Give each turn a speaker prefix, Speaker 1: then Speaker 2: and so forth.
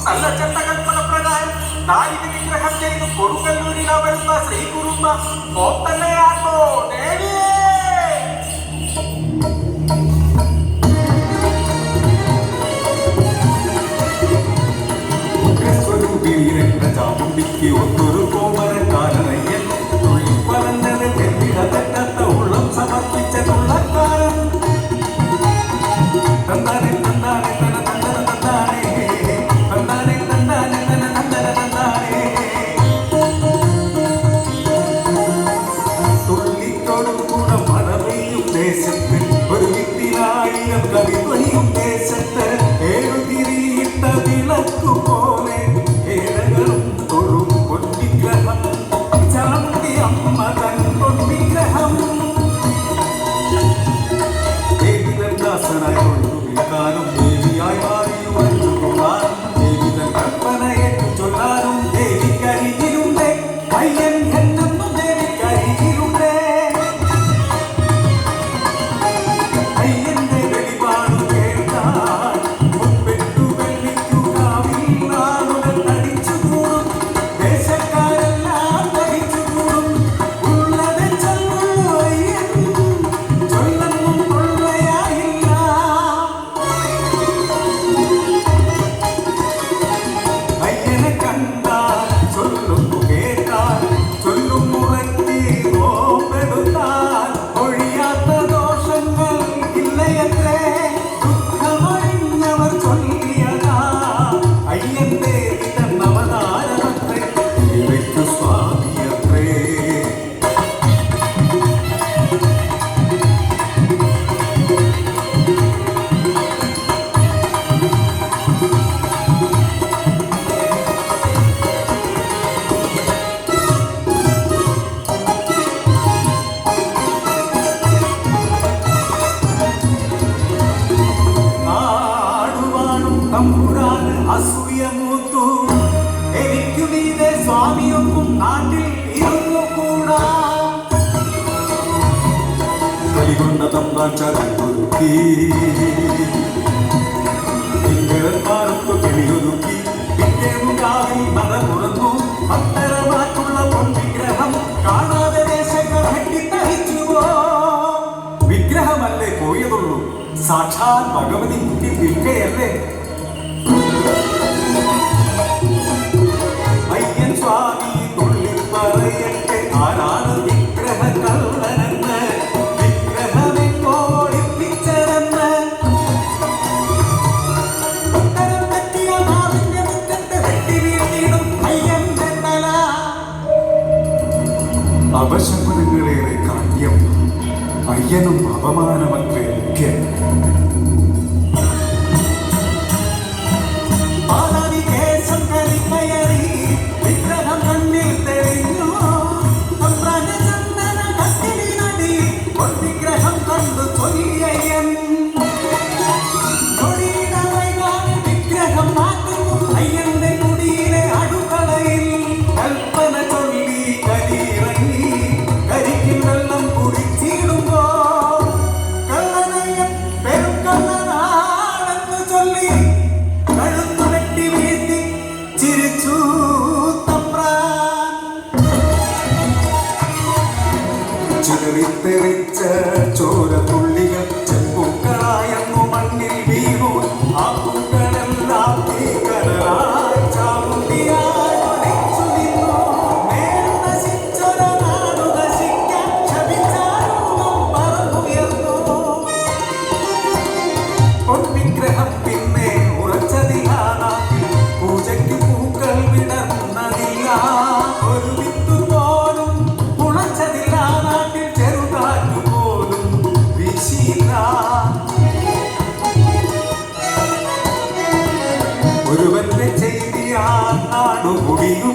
Speaker 1: നല്ല ചട്ടകൽപ്പന പ്രകാരം നായിക വിഗ്രഹം ചെയ്ത് കൊടുക്കല്ലൂരിൽ വരുന്ന ശ്രീ കുറുമ്പ പോത്തന്നെയാട്ടോ ദേവിയേ. ചാമുണ്ടിക്ക് ഒന്നൊരു കോമരക്കാരനയ്യൻ തുള്ളി പറഞ്ഞത് തെറ്റിട തെറ്റാത്ത ഉള്ളം സമർപ്പിച്ച തുള്ളക്കാരൻ തന്നാനെ തന്നാനെ തന തന്നന തന്നാനെ തന്നാനെ തന്നാനെ തന തന്നന തന്നാനെ തുള്ളിത്തോടും കൂടെ മഴ പെയ്യും ദേശത്ത് ഒരു വിത്തിനായിരം കവിതൊഴിയും ദേശത്ത് എഴുതിരിയിട്ട വിളക്കു പോലെ ഏഴകളും തൊഴും പൊന്നിഗ്രഹം ചാന്തി അമ്മ തൻ പൊന്നിഗ്രഹം ദേവിദാസനായി വിളിക്കാനും ദേവിയായി മാറിയുവാനും ദേവിതൻ കൽപ്പനയേറ്റു ചൊല്ലാനും ദേവിക്കരികിലുണ്ടേ അയ്യൻ എന്നെന്നും ദേവിക്കരികിലുണ്ടേ അയ്യന്റെ വെളിപാടു കേട്ടാൽ മുൻപെട്ടു വെള്ളിക്കു കാവിൽ ആളുകൾ തടിച്ചുകൂടും ദേശക്കാരെല്ലാം തടിച്ചുകൂടും ഉള്ളത് ചൊല്ലുള്ളൂ അയ്യൻ ചൊല്ലൊന്നും കൊള്ളയായില്ല അയ്യനെ കണ്ടാൽ ചൊല്ലുന്നു കേട്ടാൽ ചൊല്ലും മുറക്കി നോമ്പെടുത്താൽ ഒഴിയാത്ത ദോഷങ്ങൾ ഇല്ലയത്രേ ദുഃഖമറിഞ്ഞവർ ചൊല്ലിയതാ അയ്യന്റെ ഇതന്നവതാരമത്രേ ഇവയ്ക്കു സ്വാമിയത്രേ. നാടുവാണും തമ്പുരാന് അസൂയ മൂത്തു എനിക്കു നീതേ സ്വാമിയൊന്നും നാട്ടിൽ ഇരുന്നുകൂടാ കലികൊണ്ട തമ്പാൻ ചരക്കൊരുക്കി തിങ്കളന്മാർക്കു കിളിയൊരുക്കി പിറ്റേമുകാവിൽ മത തുറന്നു അത്തരമാറ്റുള്ള പൊൻവിഗ്രഹം കാണാതെ ദേശങ്ങൾ വെട്ടിത്തഹിച്ചുവോ വിഗ്രഹമല്ലേ പോയതുള്ളൂ സാക്ഷാൽ ഭഗവതി കുട്ടി വിൽക്കയല്ലേ അയ്യൻ സ്വാമി തുള്ളി പറയട്ടെ ആരാണ് വിഗ്രഹ കള്ളനെന്ന് വിഗ്രഹമെങ്ങോടിപ്പിച്ചതെന്ന് ഉത്തരം തെറ്റിയ നാവിന്റെ മുറ്റത്ത് വെട്ടി വീഴ്ത്തിയിടും അയ്യന്റെ തല അപശകുനങ്ങളേറെ കാര്യം അയ്യനും അപമാനമത്രേ മുഖ്യം പാലാവികേശം കരിക്കയറി വിഗ്രഹം കണ്ണിൽ തെളിഞ്ഞു ചന്ദന കട്ടിലിനടി പൊൻവിഗ്രഹം കണ്ടു ചൊല്ലിയയ്യൻ വിഗ്രഹം മാറ്റുന്നു അയ്യന്റെ കുടിയിലെ അടുക്കളയിൽ കൽപ്പന ചൊല്ലി കരിയിറങ്ങി കരിക്കിൽ വെള്ളം കുടിച്ചിടുമ്പോ കള്ളനയ്യൻ പെരുങ്കള്ളനാണെന്ന് ചൊല്ലി കഴുത്തു വെട്ടി വീഴ്ത്തി ചിരിച്ചു തമ്പ്രാൻ ചിതറിത്തെറിച്ച ചോരത്തുള്ളികൾ ചെമ്പൂക്കളായെന്നു മണ്ണിൽ വീണു ആ പൂക്കളെല്ലാം ഭീകരരായി ചാമുണ്ടിയായി ഒളിച്ചു നിന്നു മേൽ നശിച്ചൊര നാടു നശിക്കാൻ ക്ഷമിച്ചാലും പറന്നുയർന്നു പൊൻവിഗ്രഹം പിന്നെ ഉറച്ചതില്ല നാട്ടിൽ പൂജയ്ക്ക് പൂക്കൾ വിടർന്നതില്ല ഒരു വിത്തു പോലും ഉണച്ചതില്ല നാട്ടിൽ ചെറുകാറ്റു പോലും വീശിയില്ല ഒരുവന്റെ ചെയ്തിയാൽ നാടു കുടിയും